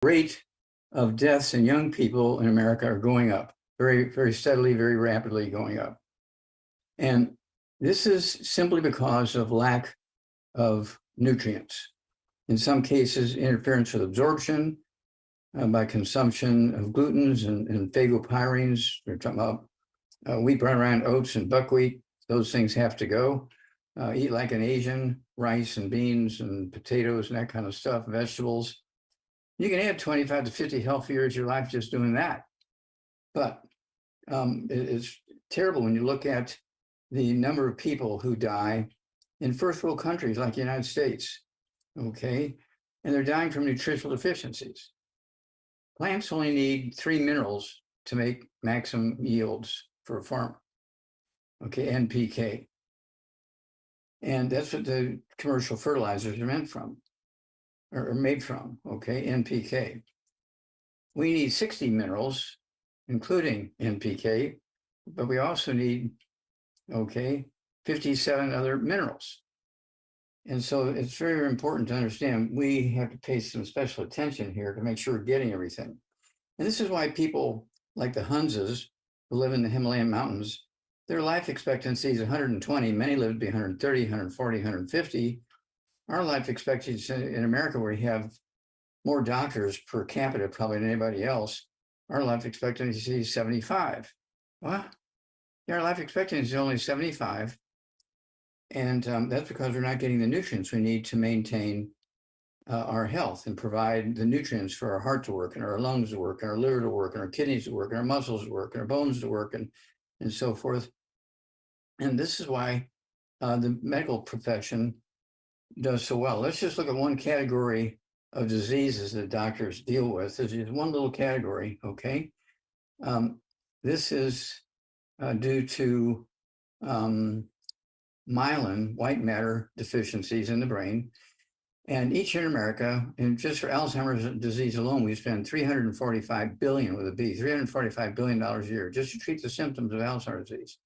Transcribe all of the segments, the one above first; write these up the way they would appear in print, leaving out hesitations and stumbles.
rate of deaths in young people in America are going up very, very steadily, very rapidly going up. And this is simply because of lack of nutrients. In some cases, interference with absorption by consumption of glutens and phagopyrines. We're talking about wheat, brown rind, oats, and buckwheat. Those things have to go. Eat like an Asian, rice and beans and potatoes and that kind of stuff, vegetables. You can add 25 to 50 healthy years of your life just doing that. But it's terrible when you look at the number of people who die in first world countries like the United States, okay? And they're dying from nutritional deficiencies. Plants only need 3 minerals to make maximum yields for a farmer, okay, NPK. And that's what the commercial fertilizers are meant from, or made from, okay, NPK. We need 60 minerals, including NPK, but we also need, okay, 57 other minerals. And so it's very important to understand we have to pay some special attention here to make sure we're getting everything. And this is why people like the Hunzas who live in the Himalayan mountains, their life expectancy is 120. Many live to be 130, 140, 150. Our life expectancy in America, where we have more doctors per capita probably than anybody else, our life expectancy is 75. What? Yeah, our life expectancy is only 75. And that's because we're not getting the nutrients we need to maintain our health and provide the nutrients for our heart to work and our lungs to work and our liver to work and our kidneys to work and our muscles to work and our bones to work and so forth. And this is why the medical profession does so well. Let's just look at one category of diseases that doctors deal with. This is one little category, okay? This is due to myelin, white matter deficiencies in the brain. And each year in America, and just for Alzheimer's disease alone, we spend $345 billion with a B, $345 billion a year just to treat the symptoms of Alzheimer's disease.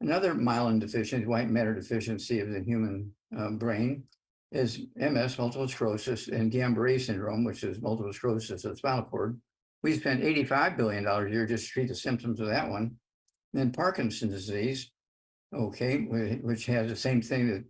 Another myelin deficiency, white matter deficiency of the human brain, is MS, multiple sclerosis, and Guillain-Barre Syndrome, which is multiple sclerosis of the spinal cord. We spend $85 billion a year just to treat the symptoms of that one. And then Parkinson's disease, okay, which has the same thing that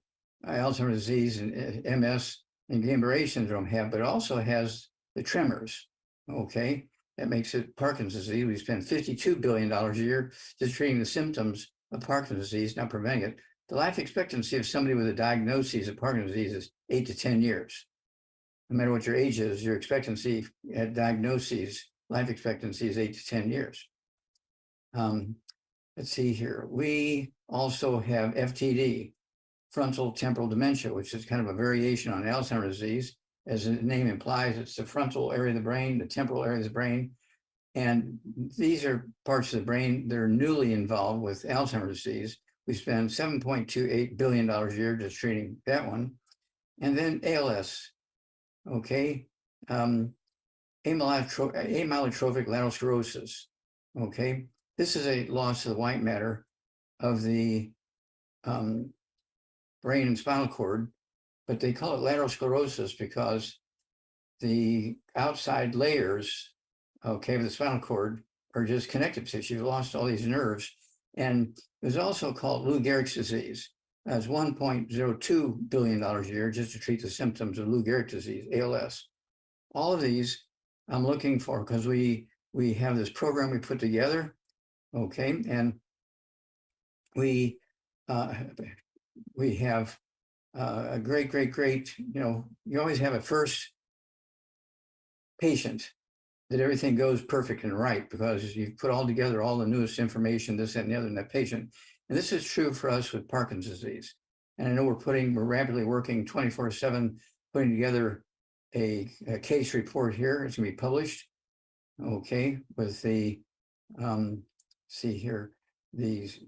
Alzheimer's disease and MS and Guillain-Barre syndrome have, but also has the tremors, okay? That makes it Parkinson's disease. We spend $52 billion a year just treating the symptoms of Parkinson's disease, not preventing it. The life expectancy of somebody with a diagnosis of Parkinson's disease is 8 to 10 years. No matter what your age is, your expectancy at diagnoses, life expectancy is 8 to 10 years. Let's see here. We also have FTD, frontal temporal dementia, which is kind of a variation on Alzheimer's disease. As the name implies, it's the frontal area of the brain, the temporal area of the brain. And these are parts of the brain that are newly involved with Alzheimer's disease. We spend $7.28 billion a year just treating that one. And then ALS, okay? Amyotrophic Lateral Sclerosis, okay? This is a loss of the white matter of the brain and spinal cord, but they call it lateral sclerosis because the outside layers, okay, of the spinal cord are just connective tissue. You've lost all these nerves. And it was also called Lou Gehrig's disease. That's $1.02 billion a year just to treat the symptoms of Lou Gehrig's disease, ALS. All of these I'm looking for because we have this program we put together, okay, and we have a great, you always have a first patient that everything goes perfect and right because you put all together all the newest information, this, that, and the other in that patient. And this is true for us with Parkinson's disease. And I know we're rapidly working 24/7, putting together a case report here. It's gonna be published, okay, with the, see here, these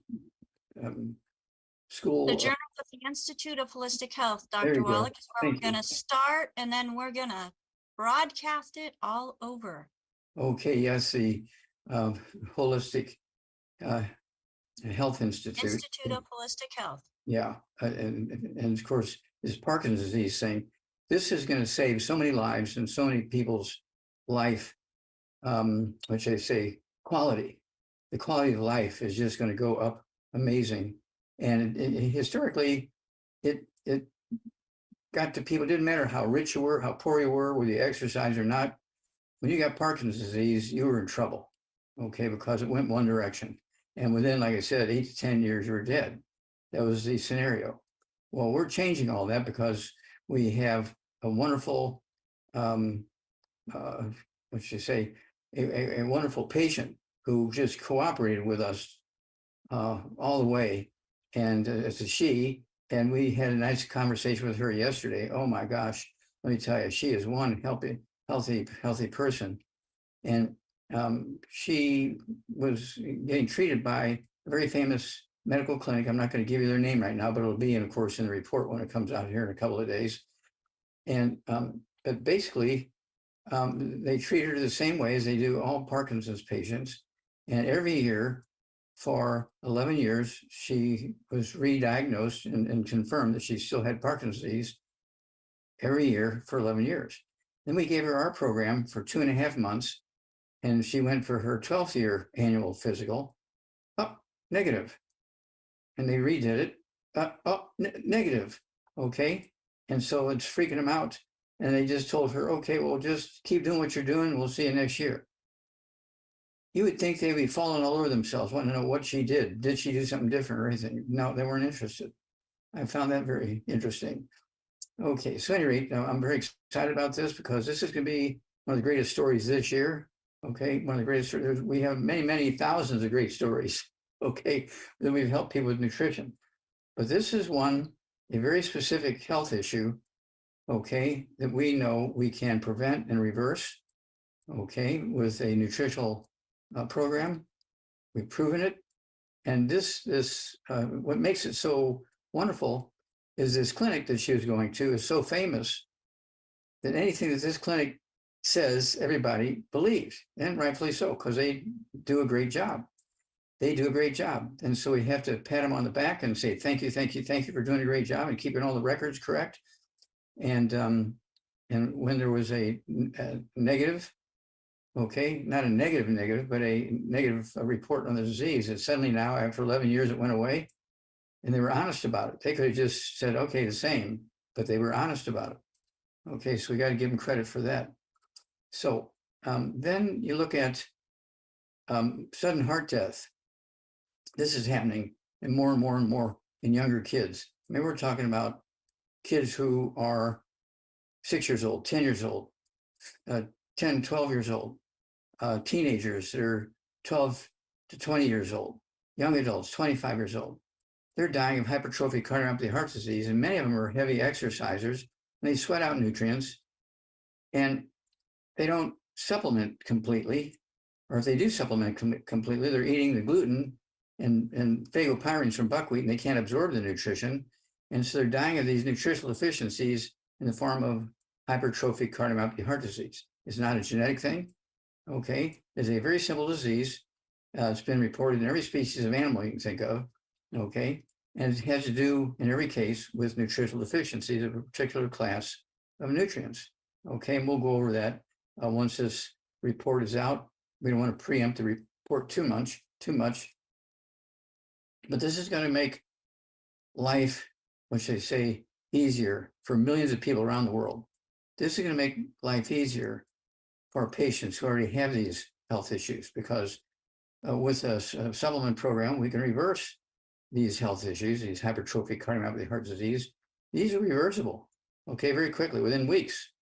school. The Journal of the Institute of Holistic Health, Dr. Wallach, is where we're going to start, and then we're going to broadcast it all over. Okay, yes, the Holistic Health Institute. Institute of Holistic Health. Yeah, and of course, this Parkinson's disease thing, this is going to save so many lives and so many people's life, which I say quality. The quality of life is just going to go up amazing. And historically, it got to people, it didn't matter how rich you were, how poor you were, whether you exercise or not. When you got Parkinson's disease, you were in trouble, okay, because it went one direction. And within, like I said, 8 to 10 years, you were dead. That was the scenario. Well, we're changing all that because we have a wonderful, what should I say, a wonderful patient who just cooperated with us all the way. And it's a she, and we had a nice conversation with her yesterday. Oh my gosh, let me tell you, she is one healthy person. And she was getting treated by a very famous medical clinic. I'm not going to give you their name right now, but it'll be, of course, in the report when it comes out here in a couple of days. And but basically, they treat her the same way as they do all Parkinson's patients. And every year for 11 years, she was re-diagnosed and confirmed that she still had Parkinson's disease every year for 11 years. Then we gave her our program for 2.5 months, and she went for her 12th year annual physical, negative. And they redid it, negative, okay? And so it's freaking them out. And they just told her, okay, well, just keep doing what you're doing. We'll see you next year. You would think they'd be falling all over themselves, wanting to know what she did. Did she do something different or anything? No, they weren't interested. I found that very interesting. Okay, so anyway, I'm very excited about this because this is going to be one of the greatest stories this year. Okay, one of the greatest. We have many thousands of great stories. Okay, that we've helped people with nutrition, but this is one, a very specific health issue. Okay, that we know we can prevent and reverse. Okay, with a nutritional program, we've proven it, and this what makes it so wonderful is this clinic that she was going to is so famous that anything that this clinic says, everybody believes, and rightfully so, because they do a great job. They do a great job. And so we have to pat them on the back and say, thank you for doing a great job and keeping all the records correct. And when there was a negative, okay, not a negative, but a negative report on the disease, and suddenly now, after 11 years, it went away. And they were honest about it. They could have just said, okay, the same, but they were honest about it. Okay, so we got to give them credit for that. So then you look at sudden heart death. This is happening and more in younger kids. I mean, we're talking about kids who are 6 years old, 10 years old, 10, 12 years old, teenagers that are 12 to 20 years old, young adults, 25 years old. They're dying of hypertrophic cardiomyopathy heart disease, and many of them are heavy exercisers, and they sweat out nutrients, and they don't supplement completely, or if they do supplement completely, they're eating the gluten and phagopyrenes from buckwheat, and they can't absorb the nutrition, and so they're dying of these nutritional deficiencies in the form of hypertrophic cardiomyopathy heart disease. It's not a genetic thing, okay? It's a very simple disease. It's been reported in every species of animal you can think of, okay? And it has to do, in every case, with nutritional deficiencies of a particular class of nutrients, okay? And we'll go over that once this report is out. We don't want to preempt the report too much, but this is going to make life, which they say, easier for millions of people around the world. This is going to make life easier for our patients who already have these health issues, because with a supplement program, we can reverse these health issues, these hypertrophic cardiomyopathy heart disease. These are reversible, okay, very quickly, within weeks,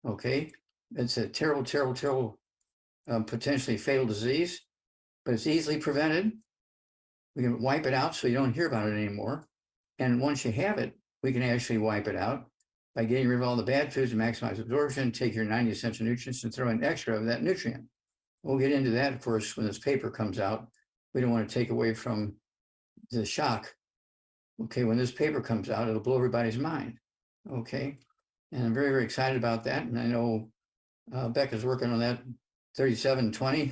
okay? It's a terrible, potentially fatal disease, but it's easily prevented. We can wipe it out so you don't hear about it anymore. And once you have it, we can actually wipe it out by getting rid of all the bad foods and maximize absorption, take your 90 essential nutrients and throw in extra of that nutrient. We'll get into that, of course, when this paper comes out. We don't want to take away from the shock. Okay, when this paper comes out, it'll blow everybody's mind. Okay, and I'm very excited about that. And I know Becca's working on that 3720.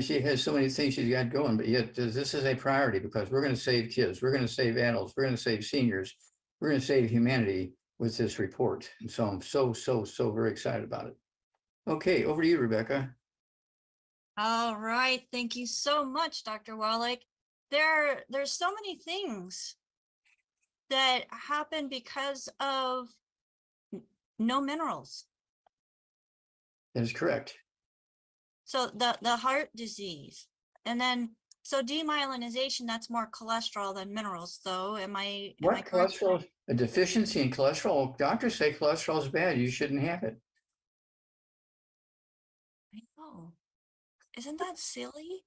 She has so many things she's got going, but yet this is a priority because we're going to save kids, we're going to save adults, we're going to save seniors, we're going to save humanity with this report. And so I'm so very excited about it. Okay, over to you, Rebecca. All right. Thank you so much, Dr. Wallach. There's so many things that happen because of no minerals. That is correct. So the heart disease, and then so demyelinization, that's more cholesterol than minerals, though. Am I correct? Cholesterol? A deficiency in cholesterol? Doctors say cholesterol is bad. You shouldn't have it. I know. Isn't that silly?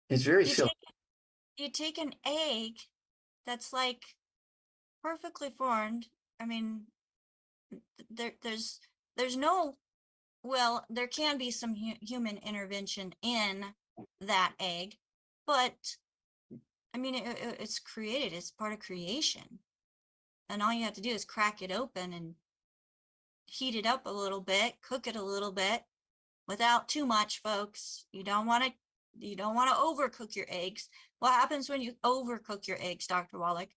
It's very You silly. you take an egg that's like perfectly formed. I mean, there's no, well, there can be some human intervention in that egg, but I mean, it's created, it's part of creation. And all you have to do is crack it open and heat it up a little bit, cook it a little bit without too much, folks. You don't want to overcook your eggs. What happens when you overcook your eggs, Dr. Wallach?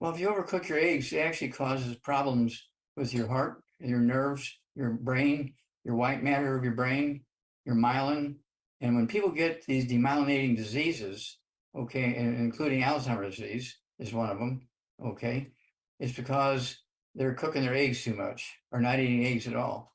Well, if you overcook your eggs, it actually causes problems with your heart, your nerves, your brain, your white matter of your brain, your myelin. And when people get these demyelinating diseases, okay, and including Alzheimer's disease is one of them, okay, it's because they're cooking their eggs too much or not eating eggs at all.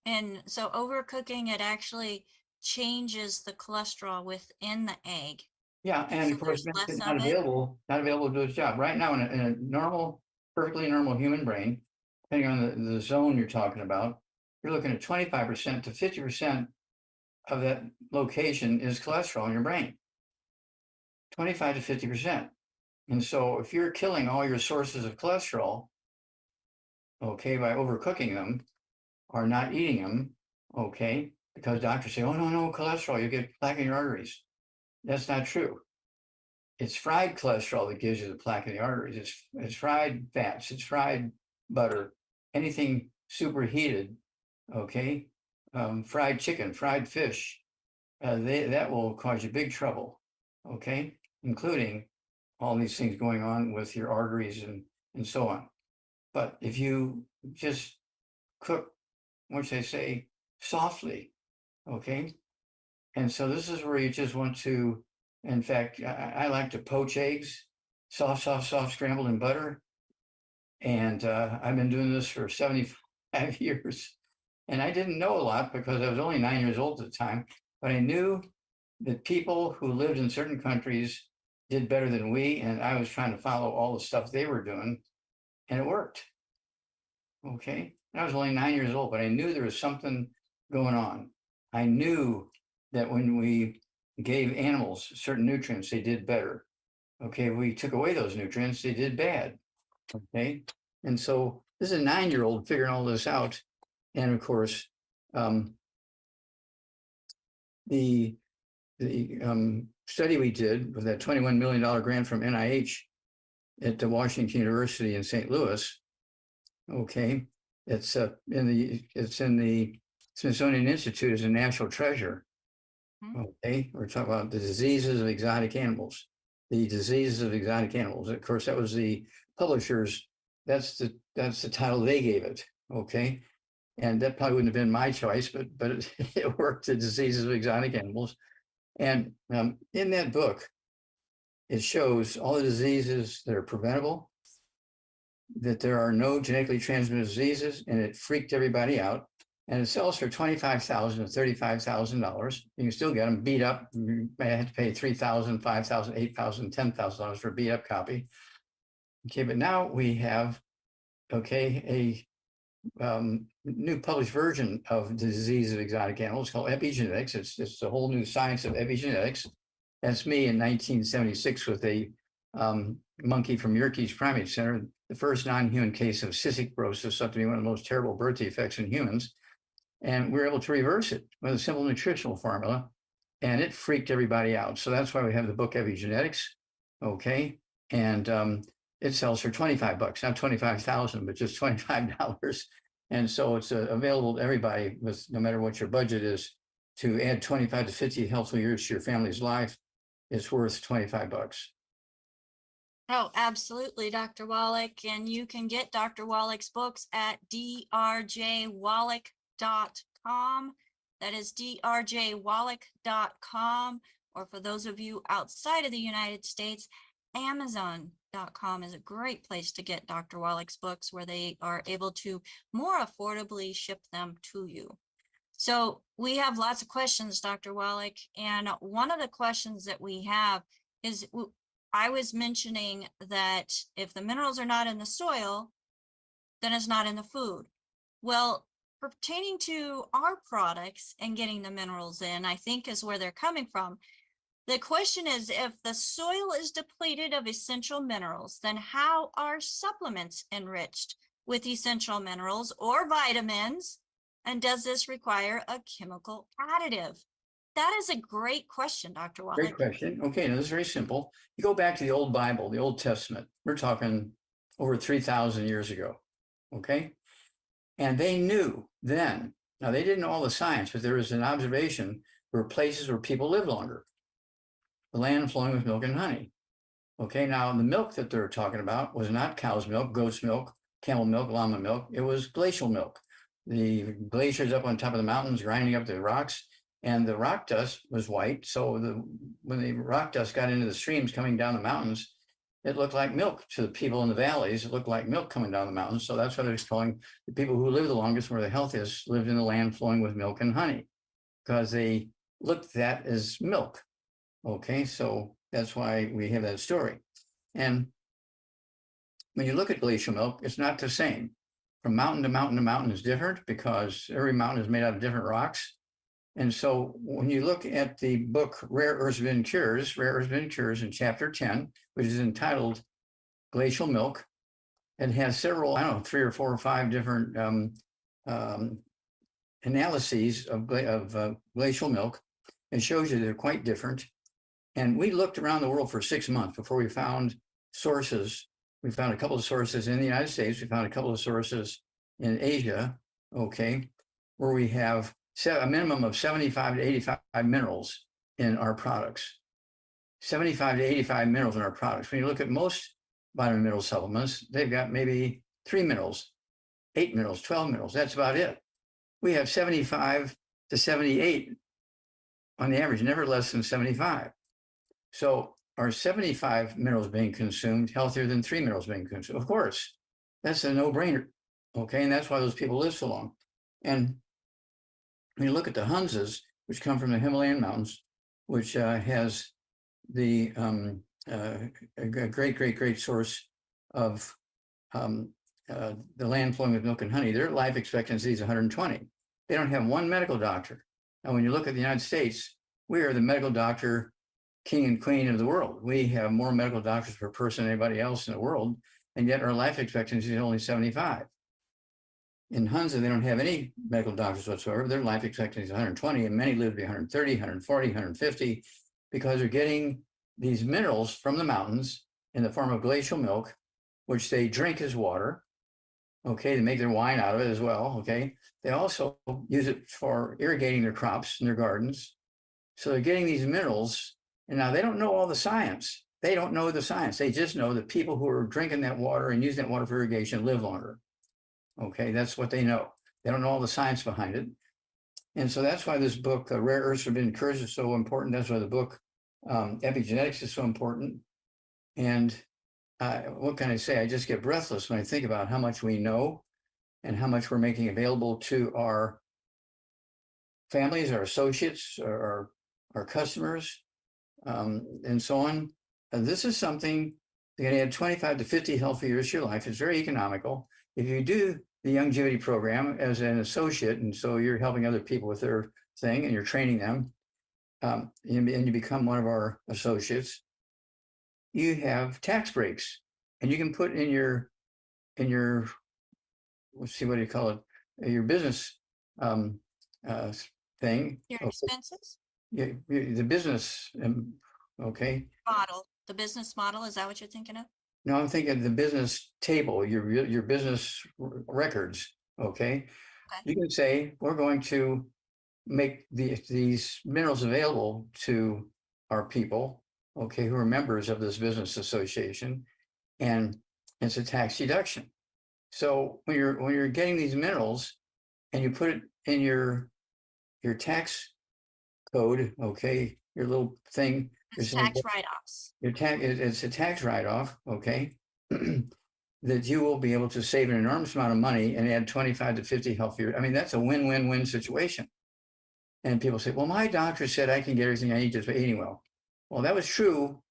And so overcooking, it actually changes the cholesterol within the egg. Yeah, and So of course, there's less not of it. available to do its job. Right now, in a normal, perfectly normal human brain, depending on the zone you're talking about, you're looking at 25% to 50% of that location is cholesterol in your brain. 25 to 50%. And so if you're killing all your sources of cholesterol, okay, by overcooking them or not eating them, okay, because doctors say, oh, no, cholesterol, you get plaque in your arteries. That's not true. It's fried cholesterol that gives you the plaque in the arteries. It's fried fats, it's fried butter, anything superheated, okay? Fried chicken, fried fish, that will cause you big trouble, okay? Including all these things going on with your arteries and so on. But if you just cook, what should I say, softly, okay? And so this is where you just want to, in fact, I like to poach eggs, soft, scrambled in butter. And I've been doing this for 75 years. And I didn't know a lot because I was only 9 years old at the time, but I knew that people who lived in certain countries did better than we. And I was trying to follow all the stuff they were doing, and it worked. Okay. I was only 9 years old, but I knew there was something going on. I knew that when we gave animals certain nutrients, they did better. Okay, if we took away those nutrients, they did bad. Okay, and so this is a 9-year-old figuring all this out. And of course, the study we did with that $21 million grant from NIH at the Washington University in St. Louis, okay, it's in the Smithsonian Institute as a national treasure. Okay, we're talking about the diseases of exotic animals. The diseases of exotic animals. Of course, that was the publishers. That's the title they gave it. Okay, and that probably wouldn't have been my choice, but it worked. The diseases of exotic animals, and in that book, it shows all the diseases that are preventable, that there are no genetically transmitted diseases, and it freaked everybody out. And it sells for $25,000 to $35,000. You can still get them beat up. You may have to pay $3,000, $5,000, $8,000, $10,000 for a beat up copy. Okay, but now we have, okay, a new published version of the disease of exotic animals called epigenetics. It's a whole new science of epigenetics. That's me in 1976 with a monkey from Yerkes Primate Center, the first non-human case of cystic fibrosis, thought to be one of the most terrible birth defects in humans. And we were able to reverse it with a simple nutritional formula, and it freaked everybody out. So that's why we have the book Epigenetics, okay? And it sells for $25, not $25,000, but just $25. And so it's available to everybody with no matter what your budget is to add 25 to 50 healthful years to your family's life. It's worth $25. Oh, absolutely, Dr. Wallach. And you can get Dr. Wallach's books at drjwallach.com. That is drjwallach.com. Or for those of you outside of the United States, Amazon.com is a great place to get Dr. Wallach's books, where they are able to more affordably ship them to you. So we have lots of questions, Dr. Wallach. And one of the questions that we have is, I was mentioning that if the minerals are not in the soil, then it's not in the food. Well, pertaining to our products and getting the minerals in, I think is where they're coming from. The question is, if the soil is depleted of essential minerals, then how are supplements enriched with essential minerals or vitamins? And does this require a chemical additive? That is a great question, Dr. Wallach. Great question. Okay, now this is very simple. You go back to the old Bible, the Old Testament. We're talking over 3,000 years ago. Okay, and they knew then. Now they didn't know all the science, but there was an observation. There were places where people lived longer. The land flowing with milk and honey. Okay, now the milk that they're talking about was not cow's milk, goat's milk, camel milk, llama milk. It was glacial milk. The glaciers up on top of the mountains grinding up the rocks, and the rock dust was white. So when the rock dust got into the streams coming down the mountains, it looked like milk to the people in the valleys. It looked like milk coming down the mountains. So that's why they're calling the people who live the longest, where the healthiest, lived in the land flowing with milk and honey, because they looked at that as milk. Okay, so that's why we have that story. And when you look at glacial milk, it's not the same. From mountain to mountain to mountain is different, because every mountain is made out of different rocks. And so when you look at the book, Rare Earths Been Cures in chapter 10, which is entitled Glacial Milk, it has several, I don't know, 3 or 4 or 5 different analyses of glacial milk. It shows you they're quite different. And we looked around the world for 6 months before we found sources. We found a couple of sources in the United States. We found a couple of sources in Asia, okay, where we have a minimum of 75 to 85 minerals in our products. 75 to 85 minerals in our products. When you look at most vitamin mineral supplements, they've got maybe 3 minerals, 8 minerals, 12 minerals. That's about it. We have 75 to 78 on the average, never less than 75. So are 75 minerals being consumed healthier than 3 minerals being consumed? Of course, that's a no-brainer. Okay, and that's why those people live so long. And when you look at the Hunzas, which come from the Himalayan mountains, which has the a great source of the land flowing with milk and honey, their life expectancy is 120. They don't have one medical doctor. And when you look at the United States, we are the medical doctor king and queen of the world. We have more medical doctors per person than anybody else in the world, and yet our life expectancy is only 75. In Hunza, they don't have any medical doctors whatsoever. Their life expectancy is 120, and many live to be 130, 140, 150, because they're getting these minerals from the mountains in the form of glacial milk, which they drink as water. Okay, they make their wine out of it as well. Okay, they also use it for irrigating their crops in their gardens. So they're getting these minerals, and now they don't know all the science. They don't know the science. They just know that people who are drinking that water and using that water for irrigation live longer. Okay, that's what they know. They don't know all the science behind it. And so that's why this book, Rare Earths Have Been Cursed, is so important. That's why the book, Epigenetics, is so important. And what can I say? I just get breathless when I think about how much we know and how much we're making available to our families, our associates, our customers, and so on. This is something you're going to add 25 to 50 healthy years to your life. It's very economical. If you do the longevity program as an associate, and so you're helping other people with their thing and you're training them, and you become one of our associates, you have tax breaks, and you can put in your let's see, what do you call it, your business thing. Your expenses? Yeah, the business, okay. Model. The business model, is that what you're thinking of? No, I'm thinking the business table, your business records, okay? You can say, we're going to make these minerals available to our people, okay, who are members of this business association, and it's a tax deduction. So when you're getting these minerals and you put it in your tax code, okay, your little thing, you're It's saying tax write-offs. it's a tax write-off, okay, that you will be able to save an enormous amount of money and add 25 to 50 healthier. I mean, that's a win-win-win situation. And people say, well, my doctor said I can get everything I need just by eating well. Well, that was true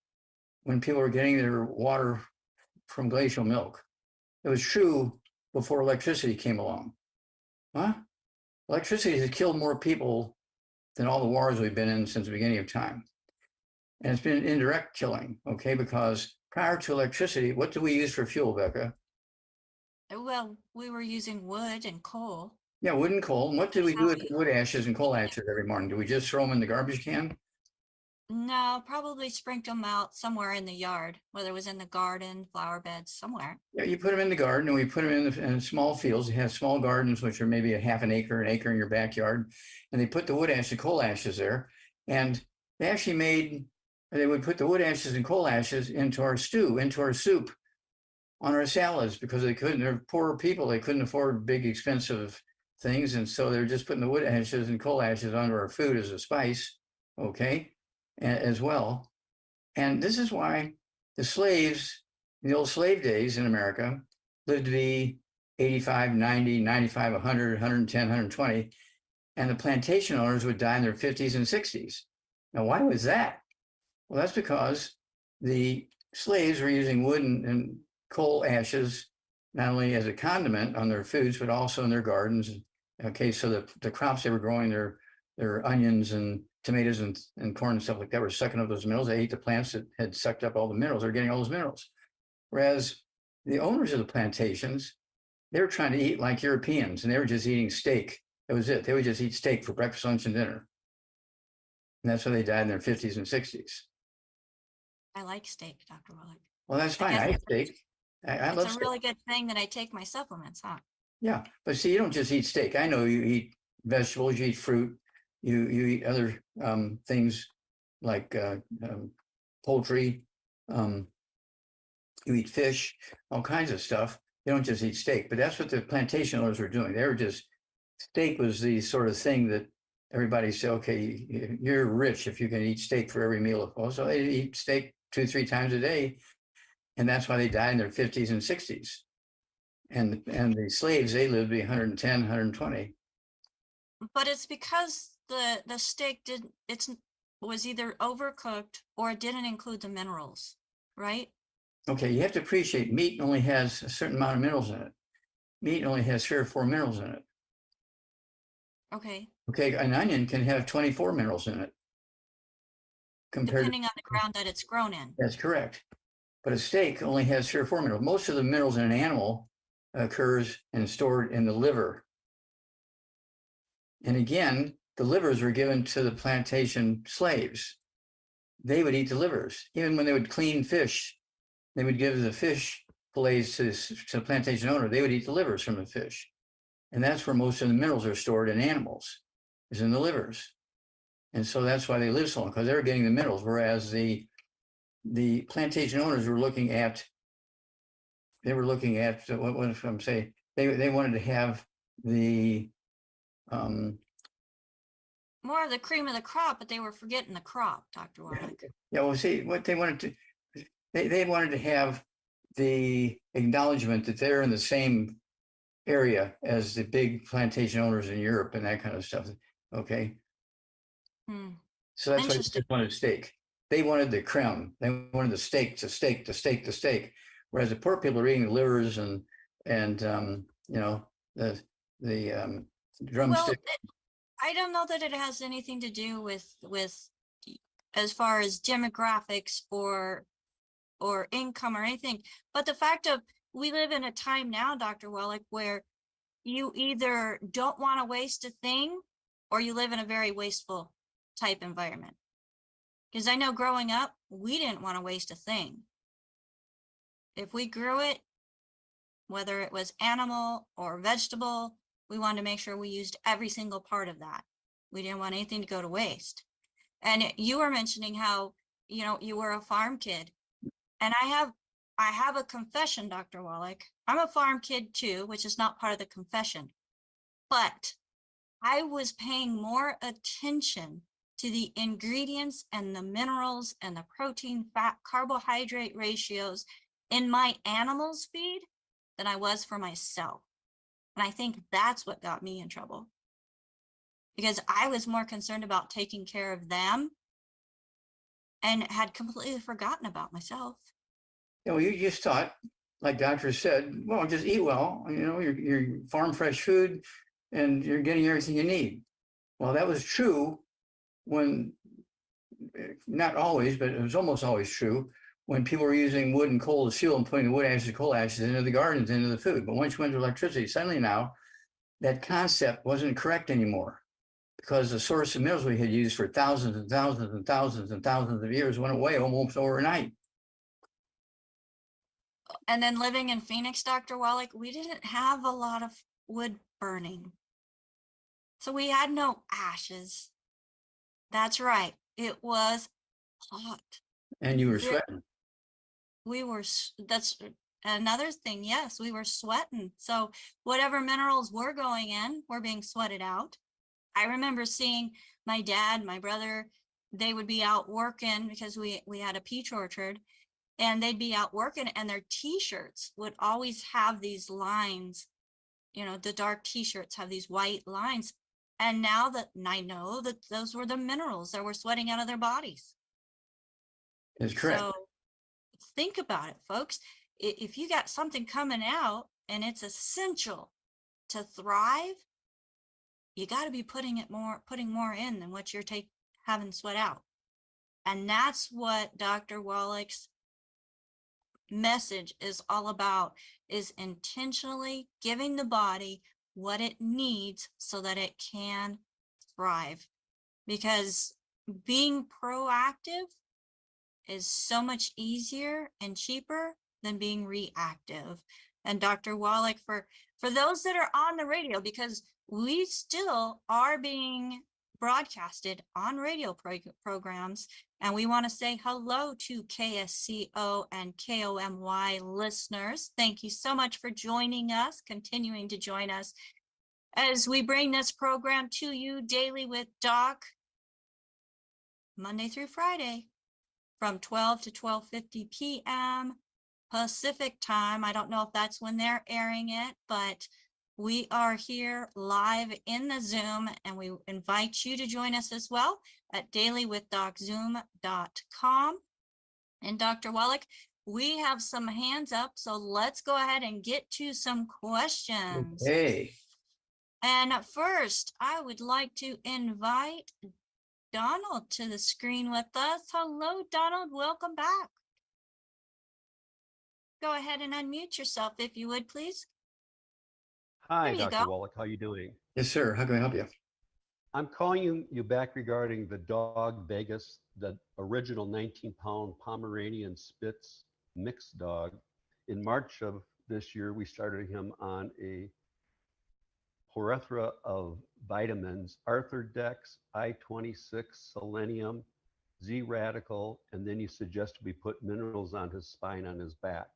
when people were getting their water from glacial milk. It was true before electricity came along. Huh? Electricity has killed more people than all the wars we've been in since the beginning of time. And it's been indirect killing, okay? Because prior to electricity, what do we use for fuel, Becca? Well, we were using wood and coal. Yeah, wood and coal. And what did we That's how do with the wood ashes and coal ashes every morning? Do we just throw them in the garbage can? No, probably sprinkle them out somewhere in the yard, whether it was in the garden, flower beds, somewhere. Yeah, you put them in the garden, and we put them in small fields. You have small gardens, which are maybe a half an acre in your backyard, and they put the wood ash and coal ashes there. And they actually they would put the wood ashes and coal ashes into our stew, into our soup, on our salads, because they're poorer people. They couldn't afford big, expensive things. And so they're just putting the wood ashes and coal ashes onto our food as a spice, okay, as well. And this is why the slaves, in the old slave days in America, lived to be 85, 90, 95, 100, 110, 120. And the plantation owners would die in their 50s and 60s. Now, why was that? Well, that's because the slaves were using wood and coal ashes, not only as a condiment on their foods, but also in their gardens. Okay, so the crops they were growing, their onions and tomatoes and corn and stuff like that were sucking up those minerals. They ate the plants that had sucked up all the minerals. They're getting all those minerals. Whereas the owners of the plantations, they were trying to eat like Europeans, and they were just eating steak. That was it. They would just eat steak for breakfast, lunch, and dinner. And that's why they died in their 50s and 60s. I like steak, Dr. Wallach. Well, that's fine. I eat steak. I love It's a steak. really good thing that I take my supplements, huh? Yeah, but see, you don't just eat steak. I know you eat vegetables, you eat fruit, you eat other things like poultry, you eat fish, all kinds of stuff. You don't just eat steak. But that's what the plantation owners were doing. They were just, steak was the sort of thing that everybody said, okay, you're rich if you can eat steak for every meal. So they eat steak 2-3 times a day. And that's why they died in their 50s and 60s. And the slaves, they lived to be 110, 120. But it's because the steak was either overcooked or it didn't include the minerals, right? Okay, you have to appreciate meat only has a certain amount of minerals in it. Meat only has 3 or 4 minerals in it. Okay. Okay, an onion can have 24 minerals in it. Depending on the ground that it's grown in. That's correct. But a steak only has 3 or 4 minerals. Most of the minerals in an animal occurs and stored in the liver. And again, the livers were given to the plantation slaves. They would eat the livers. Even when they would clean fish, they would give the fish fillets to the plantation owner. They would eat the livers from the fish. And that's where most of the minerals are stored in animals, is in the livers. And so that's why they live so long, because they were getting the minerals, whereas the plantation owners were looking at, what if I'm saying, they wanted to have the more of the cream of the crop, but they were forgetting the crop, Dr. Wallach. Yeah, well, see, what they wanted to, they wanted to have the acknowledgement that they're in the same area as the big plantation owners in Europe and that kind of stuff. Okay. So that's why they just wanted steak. They wanted the creme. They wanted the steak, the steak, the steak, the steak. Whereas the poor people are eating the livers and you know, the drumstick. Well, I don't know that it has anything to do with as far as demographics or income or anything, but the fact of we live in a time now, Dr. Wallach, where you either don't want to waste a thing or you live in a very wasteful type environment. Because I know growing up, we didn't want to waste a thing. If we grew it, whether it was animal or vegetable, we wanted to make sure we used every single part of that. We didn't want anything to go to waste. And you were mentioning how, you know, you were a farm kid. And I I have a confession, Dr. Wallach. I'm a farm kid too, which is not part of the confession, but I was paying more attention to the ingredients and the minerals and the protein, fat, carbohydrate ratios in my animals' feed than I was for myself. And I think that's what got me in trouble, because I was more concerned about taking care of them and had completely forgotten about myself. You know, you just thought, like doctors said, well, just eat well, you know, you're farm fresh food and you're getting everything you need. Well, that was true when, not always, but it was almost always true when people were using wood and coal as fuel and putting the wood ashes and coal ashes into the gardens, into the food. But once you went to electricity, suddenly now that concept wasn't correct anymore, because the source of minerals we had used for thousands and thousands and thousands and thousands of years went away almost overnight. And then living in Phoenix, Dr. Wallach, we didn't have a lot of wood burning. So we had no ashes. That's right. It was hot. And you were sweating. That's another thing. Yes, we were sweating. So whatever minerals were going in were being sweated out. I remember seeing my dad, my brother, they would be out working because we had a peach orchard, and they'd be out working and their t-shirts would always have these lines. You know, the dark t-shirts have these white lines. And now that I know that those were the minerals that were sweating out of their bodies. That's correct. So think about it, folks. If you got something coming out and it's essential to thrive, you got to be putting more in than what you're having sweat out. And that's what Dr. Wallach's message is all about, is intentionally giving the body what it needs so that it can thrive. Because being proactive is so much easier and cheaper than being reactive. And Dr. Wallach, for those that are on the radio, because we still are being broadcasted on radio programs, and we want to say hello to KSCO and KOMY listeners. Thank you so much for joining us, continuing to join us as we bring this program to you daily with Doc, Monday through Friday, from 12 to 12:50 p.m. Pacific time. I don't know if that's when they're airing it, but we are here live in the Zoom, and we invite you to join us as well at dailywithdoczoom.com. And Dr. Wallach, we have some hands up, so let's go ahead and get to some questions. Okay. And first, I would like to invite Donald to the screen with us. Hello, Donald. Welcome back. Go ahead and unmute yourself if you would, please. Hi, There you Dr. go. Wallach. How are you doing? Yes, sir. How can I help you? I'm calling you back regarding the dog Vegas, the original 19-pound pomeranian-Spitz mixed dog. In March of this year, we started him on a plethora of vitamins: Arthrodex, I-26, selenium, Z-radical, and then you suggested we put minerals on his spine, on his back.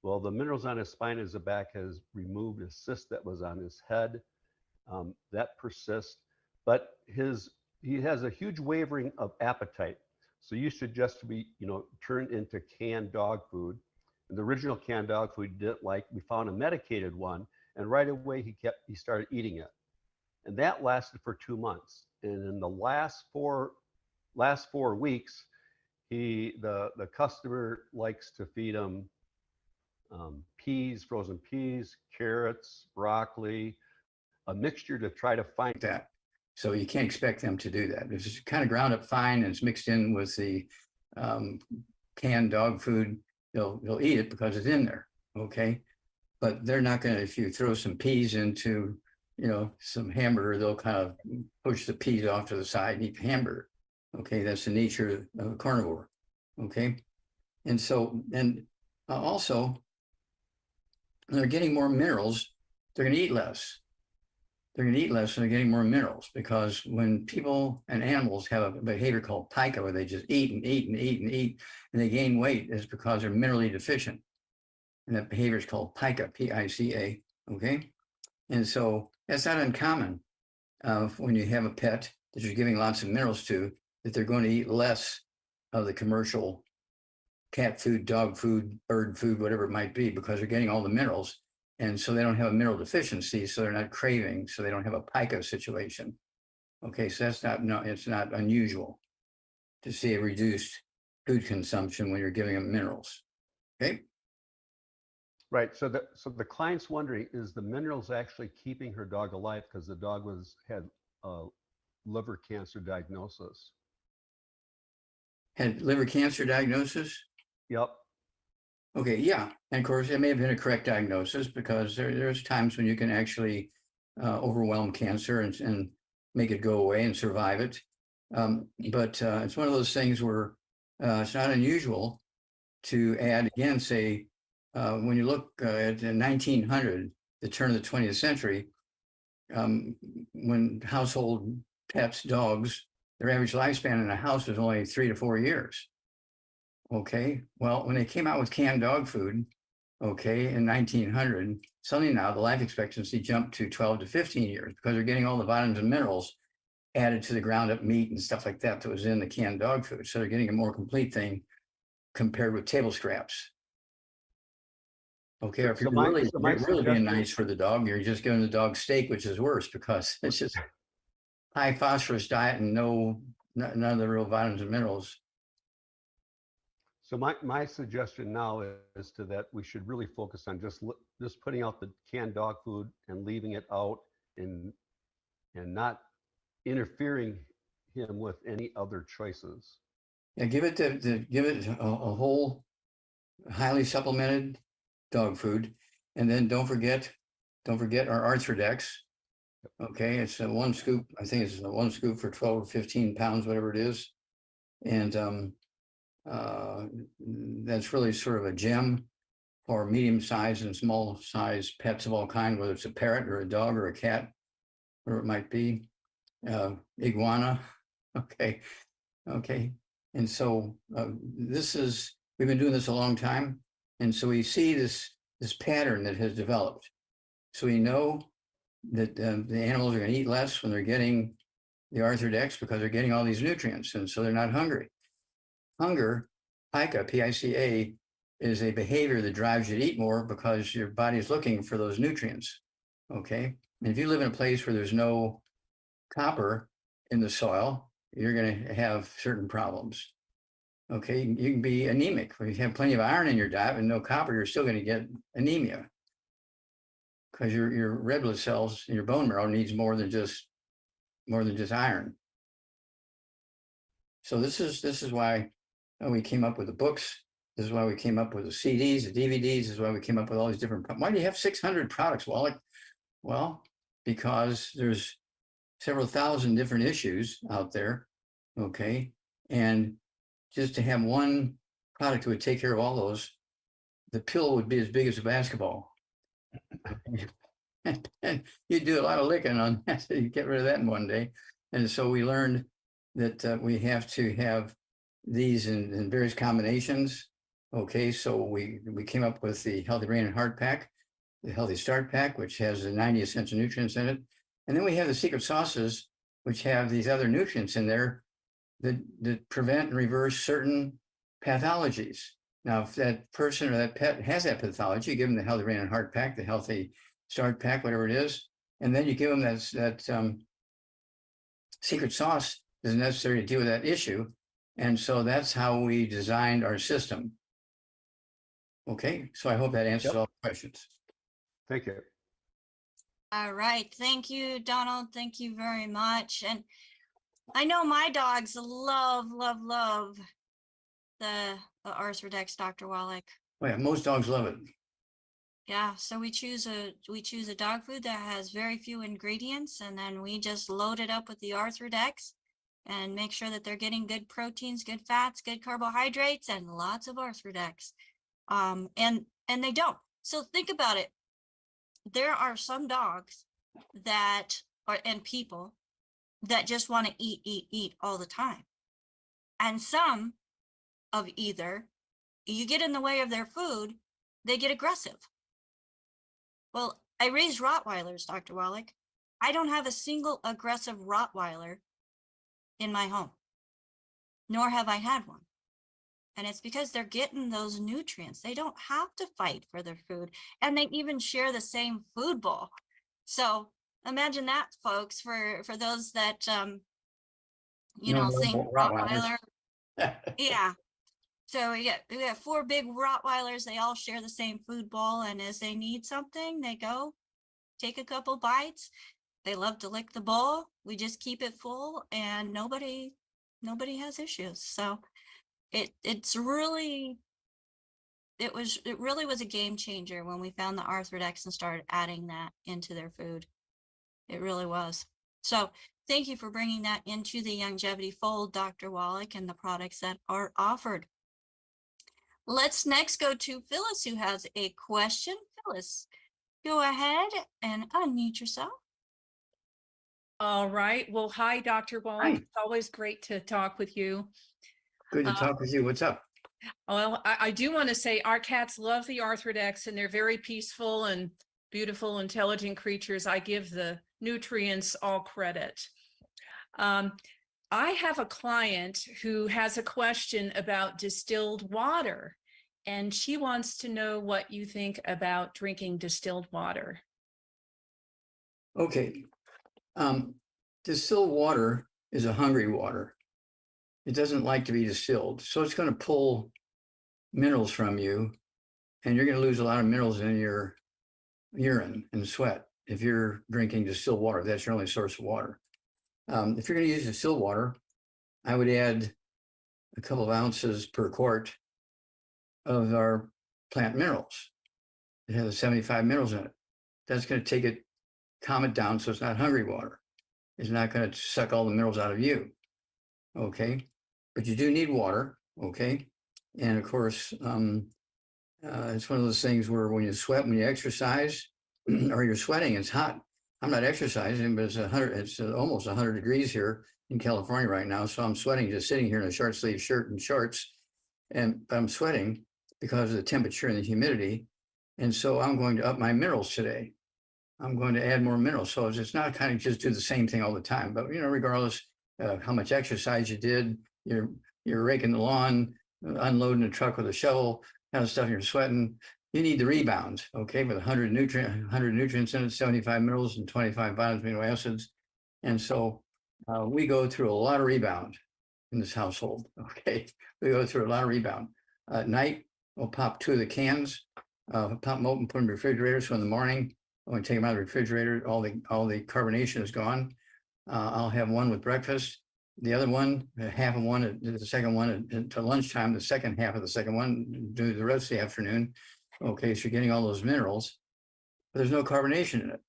Well, the minerals on his spine, his back, has removed a cyst that was on his head. That persists, but he has a huge wavering of appetite. So you suggest we, turn into canned dog food. And the original canned dog food he didn't like. We found a medicated one, and right away he started eating it, and that lasted for 2 months. And in the last four weeks, the customer likes to feed him peas, frozen peas, carrots, broccoli, a mixture to try to find That. So you can't expect them to do that. It's kind of ground up fine and it's mixed in with the canned dog food. They'll eat it because it's in there. Okay. But they're not going to, if you throw some peas into, some hamburger, they'll kind of push the peas off to the side and eat the hamburger. Okay. That's the nature of a carnivore. Okay. And so, also, when they're getting more minerals, they're going to eat less. They're going to eat less and they're getting more minerals, because when people and animals have a behavior called pica, where they just eat and eat and eat and eat and they gain weight, is because they're minerally deficient. And that behavior is called pica, P-I-C-A, okay? And so that's not uncommon when you have a pet that you're giving lots of minerals to, that they're going to eat less of the commercial cat food, dog food, bird food, whatever it might be, because they're getting all the minerals. And so they don't have a mineral deficiency, so they're not craving, so they don't have a pica situation. Okay, so that's not, no, it's not unusual to see a reduced food consumption when you're giving them minerals. Okay. Right. So the client's wondering, is the minerals actually keeping her dog alive because the dog had a liver cancer diagnosis? Had liver cancer diagnosis? Yep. Okay, yeah. And of course, it may have been a correct diagnosis because there's times when you can actually overwhelm cancer and make it go away and survive it. But it's one of those things where it's not unusual to add, again, say, when you look at 1900, the turn of the 20th century, when household pets, dogs, their average lifespan in a house was only 3 to 4 years. Okay, well, when they came out with canned dog food, okay, in 1900, suddenly now the life expectancy jumped to 12 to 15 years because they're getting all the vitamins and minerals added to the ground up meat and stuff like that that was in the canned dog food. So they're getting a more complete thing compared with table scraps. Okay, or if So you're my really being suggestion- nice for the dog, you're just giving the dog steak, which is worse because it's just high phosphorus diet and none of the real vitamins and minerals. So my suggestion now is to that we should really focus on just putting out the canned dog food and leaving it out and not interfering him with any other choices. Yeah, give it a whole highly supplemented dog food, and then don't forget our Arthrodex. Okay, it's a 1 scoop. I think it's a 1 scoop for 12 or 15 pounds, whatever it is, and that's really sort of a gem for medium-sized and small-sized pets of all kinds, whether it's a parrot or a dog or a cat, or it might be iguana. Okay, and so we've been doing this a long time, and so we see this pattern that has developed. So we know that the animals are going to eat less when they're getting the Arthrodex because they're getting all these nutrients, and so they're not hungry. Hunger, pica, P-I-C-A, is a behavior that drives you to eat more because your body is looking for those nutrients. Okay, and if you live in a place where there's no copper in the soil, you're going to have certain problems. Okay, you can be anemic. If you have plenty of iron in your diet and no copper, you're still going to get anemia because your red blood cells in your bone marrow needs more than just iron. So this is why we came up with the books. This is why we came up with the CDs, the DVDs. This is why we came up with all these different. Why do you have 600 products, Wallach? Well, because there's several thousand different issues out there. Okay, and just to have one product that would take care of all those, the pill would be as big as a basketball. And you do a lot of licking on that, so you get rid of that in one day. And so we learned that we have to have these in various combinations. Okay, so we came up with the Healthy Brain and Heart Pack, the Healthy Start Pack, which has the 90 essential nutrients in it. And then we have the secret sauces, which have these other nutrients in there that prevent and reverse certain pathologies. Now, if that person or that pet has that pathology, you give them the Healthy Brain and Heart Pack, the Healthy Start Pack, whatever it is, and then you give them that secret sauce that's necessary to deal with that issue. And so that's how we designed our system. Okay, so I hope that answers all the questions. Thank you. All right. Thank you, Donald. Thank you very much. And I know my dogs love the Arthrodex, Dr. Wallach. Oh yeah, most dogs love it. Yeah, so we choose a dog food that has very few ingredients, and then we just load it up with the Arthrodex and make sure that they're getting good proteins, good fats, good carbohydrates, and lots of Arthrodex. And they don't. So think about it. There are some dogs and people that just want to eat all the time. And some of either you get in the way of their food they get aggressive. Well, I raised Rottweilers, Dr. Wallach. I don't have a single aggressive Rottweiler in my home, nor have I had one. And it's because they're getting those nutrients. They don't have to fight for their food. And they even share the same food bowl. So imagine that, folks, for those that, think Rottweiler. Yeah. So we got 4 big Rottweilers. They all share the same food bowl. And as they need something, they go take a couple bites. They love to lick the bowl. We just keep it full and nobody has issues. So it really was a game changer when we found the Arthrodex and started adding that into their food. It really was. So thank you for bringing that into the longevity fold, Dr. Wallach, and the products that are offered. Let's next go to Phyllis, who has a question. Phyllis, go ahead and unmute yourself. All right. Well, hi, Dr. Wallach. Hi. It's always great to talk with you. Good to talk with you. What's up? Well, I do want to say our cats love the Arthrodex, and they're very peaceful and beautiful, intelligent creatures. I give the nutrients all credit. I have a client who has a question about distilled water, and she wants to know what you think about drinking distilled water. Okay. Distilled water is a hungry water. It doesn't like to be distilled. So it's going to pull minerals from you, and you're going to lose a lot of minerals in your urine and sweat if you're drinking distilled water. That's your only source of water. If you're going to use distilled water, I would add a couple of ounces per quart of our plant minerals. It has 75 minerals in it. That's going to take it, calm it down, so it's not hungry water. It's not going to suck all the minerals out of you. Okay, but you do need water. Okay, and of course, it's one of those things where when you sweat, when you exercise, or you're sweating, it's hot. I'm not exercising, but it's almost 100 degrees here in California right now. So I'm sweating just sitting here in a short sleeve shirt and shorts, and I'm sweating because of the temperature and the humidity. And so I'm going to up my minerals today. I'm going to add more minerals. So it's not kind of just do the same thing all the time, but regardless of how much exercise you did, you're raking the lawn, unloading the truck with a shovel, kind of stuff, and you're sweating. You need the rebound, okay, with 100 nutrients in it, 75 minerals and 25 vitamins, amino acids. And so we go through a lot of rebound in this household, okay? We go through a lot of rebound. At night, we'll pop 2 of the cans, pop them open, put them in the refrigerator. So in the morning, when we take them out of the refrigerator, all the carbonation is gone. I'll have one with breakfast. The other one, half of one, the second one until lunchtime, the second half of the second one, do the rest of the afternoon. Okay, so you're getting all those minerals, but there's no carbonation in it.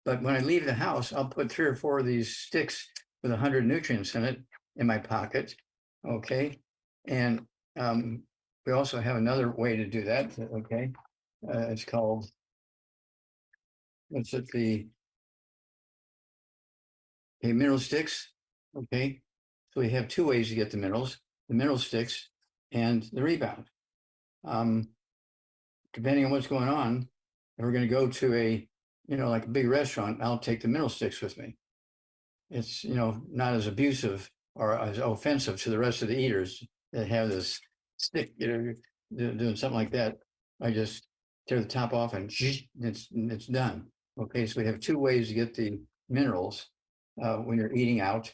But when I leave the house, I'll put 3 or 4 of these sticks with 100 nutrients in it in my pocket. Okay, and we also have another way to do that. Okay, it's called, what's it, the mineral sticks. Okay, so we have 2 ways to get the mineral sticks and the rebound. Depending on what's going on, if we're going to go to a, like a big restaurant, I'll take the mineral sticks with me. It's, not as abusive or as offensive to the rest of the eaters that have this stick, doing something like that. I just tear the top off and it's done. Okay, so we have 2 ways to get the minerals when you're eating out.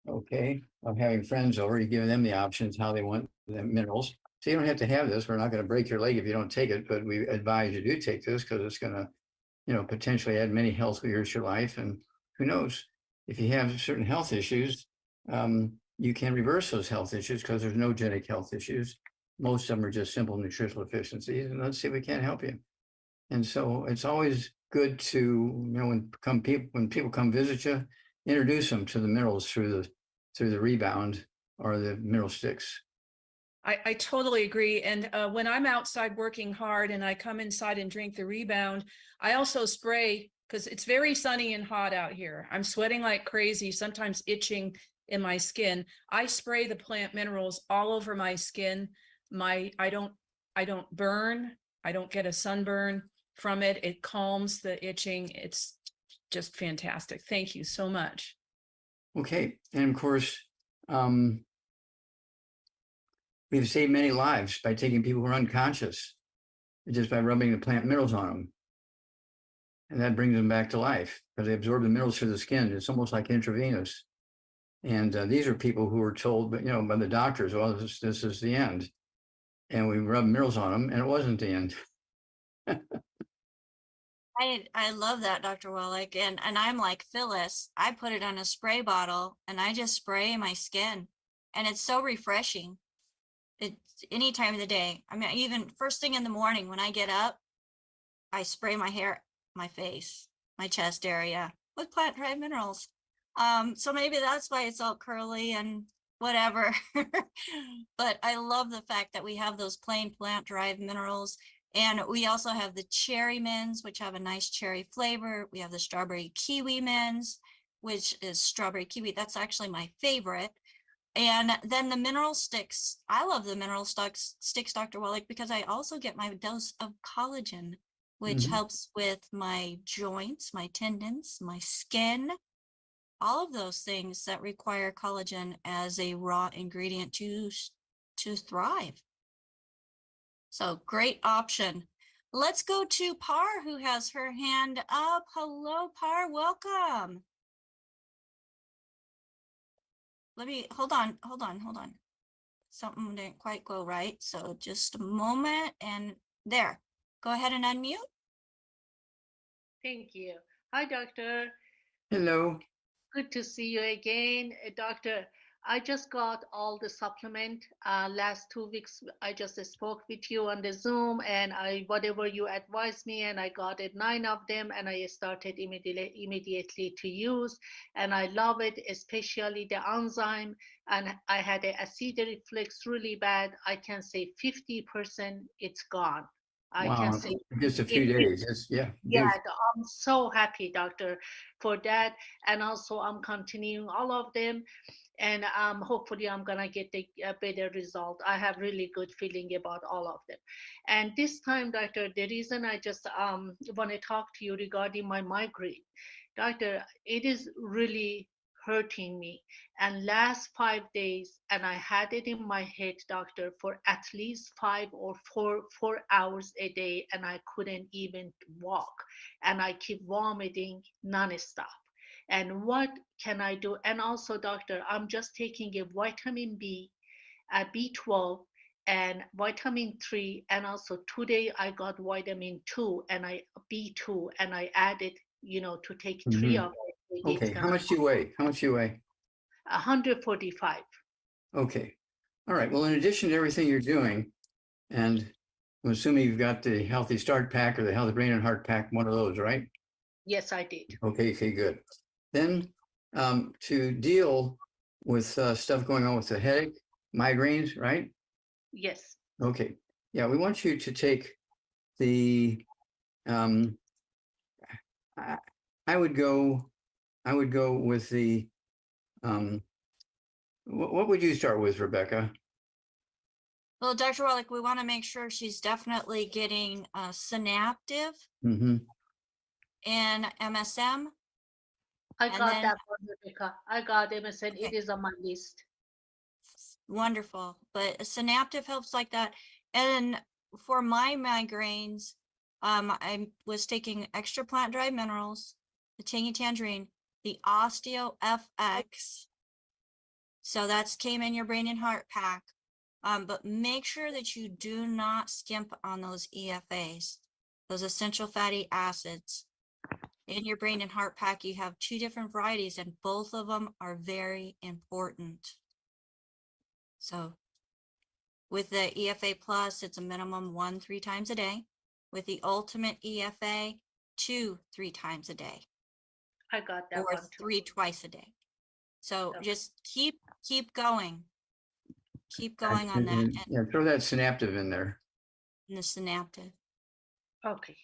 Okay, I'm having friends over, you give them the options how they want the minerals. So you don't have to have this. We're not going to break your leg if you don't take it, but we advise you do take this because it's going to, potentially add many health years to your life. And who knows, if you have certain health issues, you can reverse those health issues because there's no genetic health issues. Most of them are just simple nutritional deficiencies. And let's see if we can't help you. And so it's always good to, when people come visit you, introduce them to the minerals through the rebound or the mineral sticks. I totally agree. And when I'm outside working hard and I come inside and drink the rebound, I also spray because it's very sunny and hot out here. I'm sweating like crazy, sometimes itching in my skin. I spray the plant minerals all over my skin. I don't burn. I don't get a sunburn from it. It calms the itching. It's just fantastic. Thank you so much. Okay, and of course, we've saved many lives by taking people who are unconscious just by rubbing the plant minerals on them. And that brings them back to life because they absorb the minerals through the skin. It's almost like intravenous. And these are people who were told, but by the doctors, well, this is the end. And we rubbed minerals on them, and it wasn't the end. I love that, Dr. Wallach. And I'm like Phyllis. I put it on a spray bottle and I just spray my skin. And it's so refreshing. It's any time of the day. I mean, even first thing in the morning when I get up, I spray my hair, my face, my chest area with plant-derived minerals. So maybe that's why it's all curly and whatever. But I love the fact that we have those plain plant-derived minerals. And we also have the cherry mints, which have a nice cherry flavor. We have the strawberry kiwi mints, which is strawberry kiwi. That's actually my favorite. And then the mineral sticks. I love the mineral sticks, Dr. Wallach, because I also get my dose of collagen, which helps with my joints, my tendons, my skin, all of those things that require collagen as a raw ingredient to thrive. So great option. Let's go to Par, who has her hand up. Hello, Par, welcome. Let me, hold on. Something didn't quite go right. So just a moment and there. Go ahead and unmute. Thank you. Hi, doctor. Hello. Good to see you again. Doctor, I just got all the supplement. Last 2 weeks, I just spoke with you on the Zoom and whatever you advised me, and I got it 9 of them, and I started immediately to use. And I love it, especially the enzyme. And I had an acid reflux really bad. I can say 50% it's gone. I can say just a few days. yeah, I'm so happy, doctor, for that. And also I'm continuing all of them, and hopefully I'm gonna get a better result. I have really good feeling about all of them. And this time, doctor, the reason I just want to talk to you regarding my migraine, doctor, it is really hurting me, and last 5 days, and I had it in my head, doctor, for at least 5 or 4 hours a day, and I couldn't even walk, and I keep vomiting nonstop. And what can I do? And also, doctor, I'm just taking a vitamin B, a B12, and vitamin 3, and also today I got vitamin 2 and B2, and I added, to take 3 of it. Okay, how much do you weigh? 145. Okay. All right. Well, in addition to everything you're doing, and I'm assuming you've got the Healthy Start Pack or the Healthy Brain and Heart Pack, one of those, right? Yes, I did. Okay, good. Then to deal with stuff going on with the headache, migraines, right? Yes. Okay. Yeah, we want you to take the, I would go with the, what would you start with, Rebecca? Well, Dr. Wallach, we want to make sure she's definitely getting Synaptive and MSM. I got that one, Rebecca. I got MSN. Okay. It is on my list. Wonderful. But Synaptive helps like that. And for my migraines, I was taking extra plant-derived minerals, the tangy tangerine, the OsteoFX. So that's came in your brain and heart pack. But make sure that you do not skimp on those EFAs, those essential fatty acids. In your brain and heart pack, you have 2 different varieties, and both of them are very important. So with the EFA Plus, it's a minimum 1-3 times a day. With the Ultimate EFA, 2-3 times a day. I got that or one too. 3 twice a day. So Okay. just keep going. Keep going on that. And Yeah, throw that Synaptive in there. the Synaptive. Okay,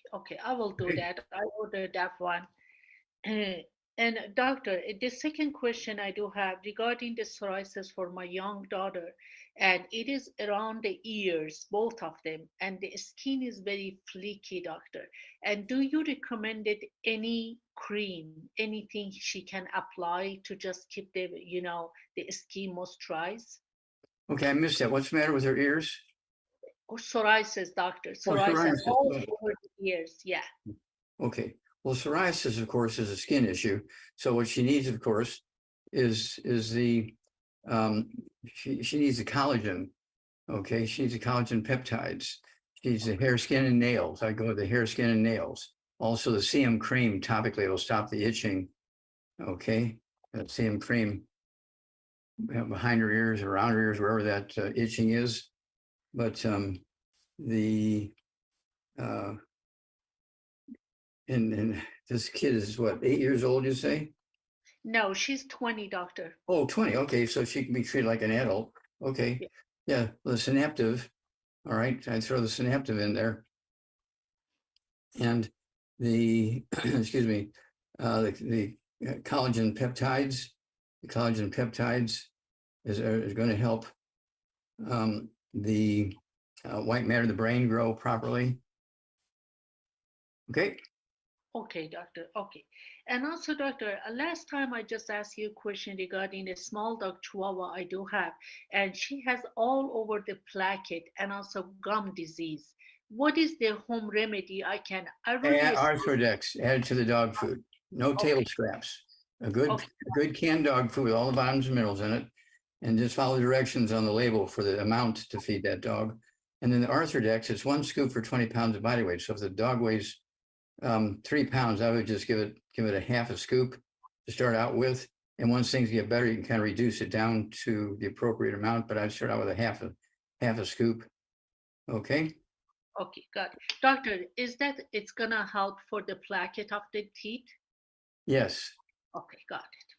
I will do that. I ordered that one. And doctor, the second question I do have regarding the psoriasis for my young daughter, and it is around the ears, both of them, and the skin is very flaky, doctor. And do you recommend it any cream, anything she can apply to just keep the, the skin moisturized? Okay, I missed that. What's the matter with her ears? Or psoriasis, doctor, Oh, psoriasis psoriasis. all over the ears. Yeah. Okay. Well, psoriasis, of course, is a skin issue. So what she needs, of course, is the she needs the collagen. Okay, she needs the collagen peptides. She needs the hair, skin, and nails. I go with the hair, skin, and nails. Also, the CM cream topically will stop the itching. Okay, that CM cream behind her ears, around her ears, wherever that itching is. But the and this kid is what, 8 years old, you say? No, she's 20, doctor. Oh, 20. Okay, so she can be treated like an adult. Okay. Yeah. Yeah, well, the synaptive. All right, I throw the synaptive in there. And the, excuse me, the collagen peptides. The collagen peptides is going to help the white matter of the brain grow properly. Okay. Okay, doctor. Okay. And also, doctor, last time I just asked you a question regarding a small dog chihuahua I do have, and she has all over the plaque and also gum disease. What is the home remedy I really Arthrodex added to the dog food. No table Okay. scraps. A Okay. good canned dog food with all the vitamins and minerals in it, and just follow the directions on the label for the amount to feed that dog. And then the Arthrodex, it's 1 scoop for 20 pounds of body weight. So if the dog weighs 3 pounds, I would just give it a half a scoop to start out with. And once things get better, you can kind of reduce it down to the appropriate amount. But I'd start out with a half a scoop. Okay. Okay, got it. Doctor, is that it's gonna help for the plaque of the teeth? Yes. Okay, got it.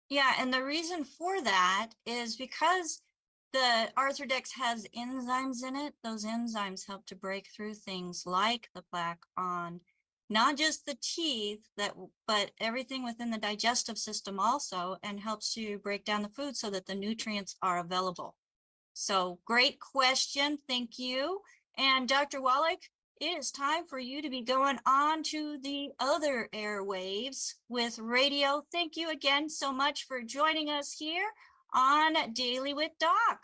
Yeah, and the reason for that is because the Arthrodex has enzymes in it. Those enzymes help to break through things like the plaque on not just the teeth, but everything within the digestive system also, and helps to break down the food so that the nutrients are available. So great question. Thank you. And Dr. Wallach, it is time for you to be going on to the other airwaves with radio. Thank you again so much for joining us here on Daily with Doc.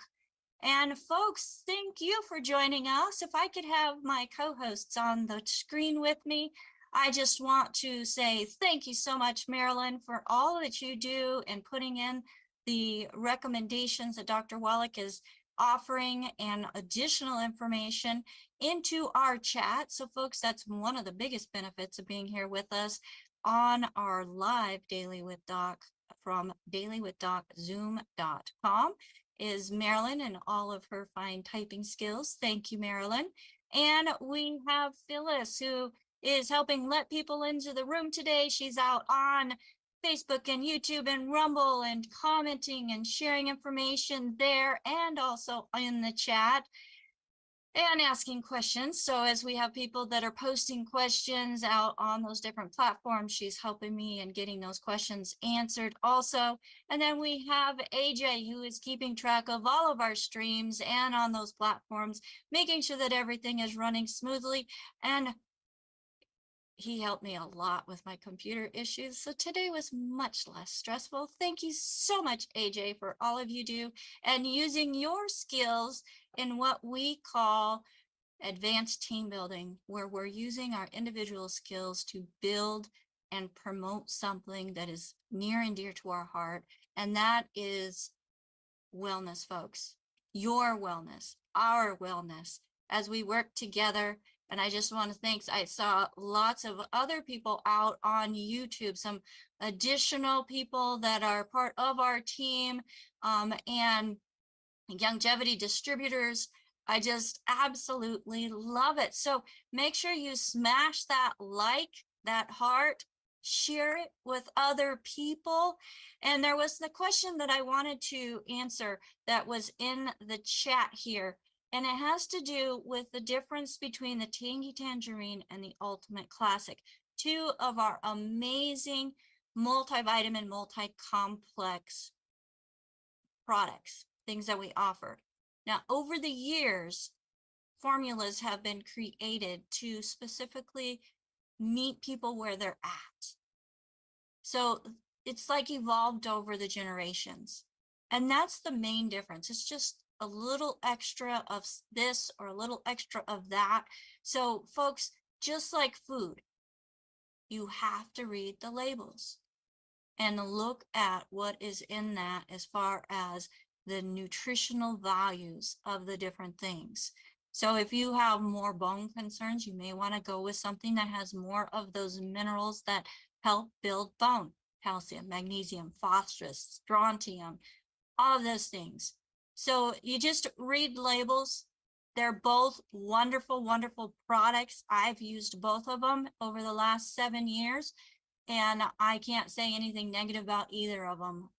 And folks, thank you for joining us. If I could have my co-hosts on the screen with me, I just want to say thank you so much, Marilyn, for all that you do and putting in the recommendations that Dr. Wallach is offering and additional information into our chat. So folks, that's one of the biggest benefits of being here with us on our live Daily with Doc from dailywithdoczoom.com is Marilyn and all of her fine typing skills. Thank you, Marilyn. And we have Phyllis, who is helping let people into the room today. She's out on Facebook and YouTube and Rumble and commenting and sharing information there and also in the chat and asking questions. So as we have people that are posting questions out on those different platforms, she's helping me and getting those questions answered also. And then we have AJ, who is keeping track of all of our streams and on those platforms, making sure that everything is running smoothly. And he helped me a lot with my computer issues. So today was much less stressful. Thank you so much, AJ, for all of you do and using your skills in what we call advanced team building, where we're using our individual skills to build and promote something that is near and dear to our heart. And that is wellness, folks. Your wellness, our wellness, as we work together. And I just want to thank, I saw lots of other people out on YouTube, some additional people that are part of our team and longevity distributors. I just absolutely love it. So make sure you smash that like, that heart, share it with other people. And there was the question that I wanted to answer that was in the chat here. And it has to do with the difference between the Tangy Tangerine and the Ultimate Classic, two of our amazing multivitamin, multi-complex products, things that we offer. Now, over the years, formulas have been created to specifically meet people where they're at. So it's like evolved over the generations. And that's the main difference. It's just a little extra of this or a little extra of that. So folks, just like food, you have to read the labels and look at what is in that as far as the nutritional values of the different things. So if you have more bone concerns, you may want to go with something that has more of those minerals that help build bone: calcium, magnesium, phosphorus, strontium, all of those things. So you just read labels. They're both wonderful, wonderful products. I've used both of them over the last 7 years, and I can't say anything negative about either of them.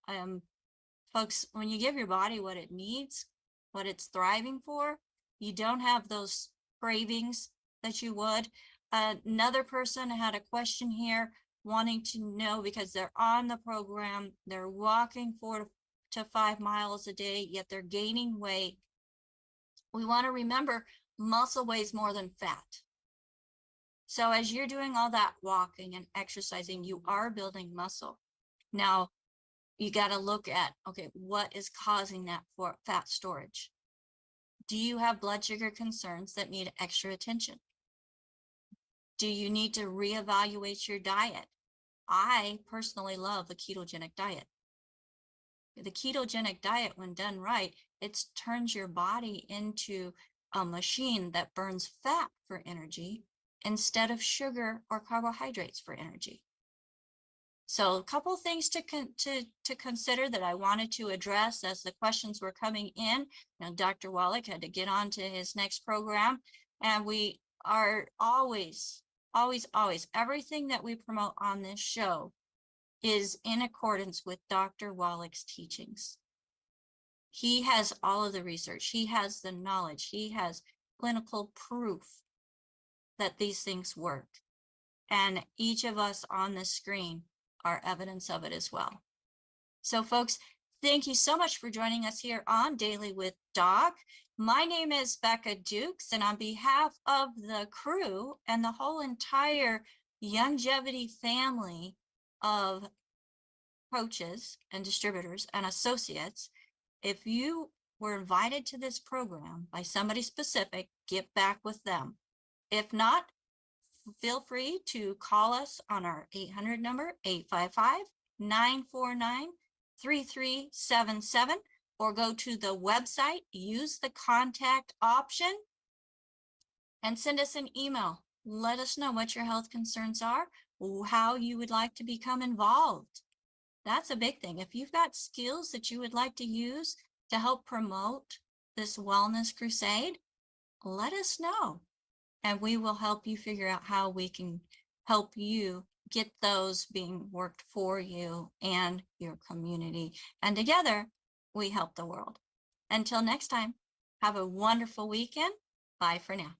Folks, when you give your body what it needs, what it's thriving for, you don't have those cravings that you would. Another person had a question here wanting to know, because they're on the program, they're walking 4 to 5 miles a day, yet they're gaining weight. We want to remember muscle weighs more than fat. So as you're doing all that walking and exercising, you are building muscle. Now, you got to look at, okay, what is causing that for fat storage? Do you have blood sugar concerns that need extra attention? Do you need to reevaluate your diet? I personally love the ketogenic diet. The ketogenic diet, when done right, it turns your body into a machine that burns fat for energy instead of sugar or carbohydrates for energy. So a couple things to consider that I wanted to address as the questions were coming in. Now, Dr. Wallach had to get on to his next program, and we are always, everything that we promote on this show is in accordance with Dr. Wallach's teachings. He has all of the research. He has the knowledge. He has clinical proof that these things work. And each of us on the screen are evidence of it as well. So folks, thank you so much for joining us here on Daily with Doc. My name is Becca Dukes, and on behalf of the crew and the whole entire Longevity family of coaches and distributors and associates, if you were invited to this program by somebody specific, get back with them. If not, feel free to call us on our 800 number, 855-949-3377, or go to the website, use the contact option, and send us an email. Let us know what your health concerns are, how you would like to become involved. That's a big thing. If you've got skills that you would like to use to help promote this wellness crusade, let us know. And we will help you figure out how we can help you get those being worked for you and your community. And together, we help the world. Until next time, have a wonderful weekend. Bye for now.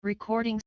Recording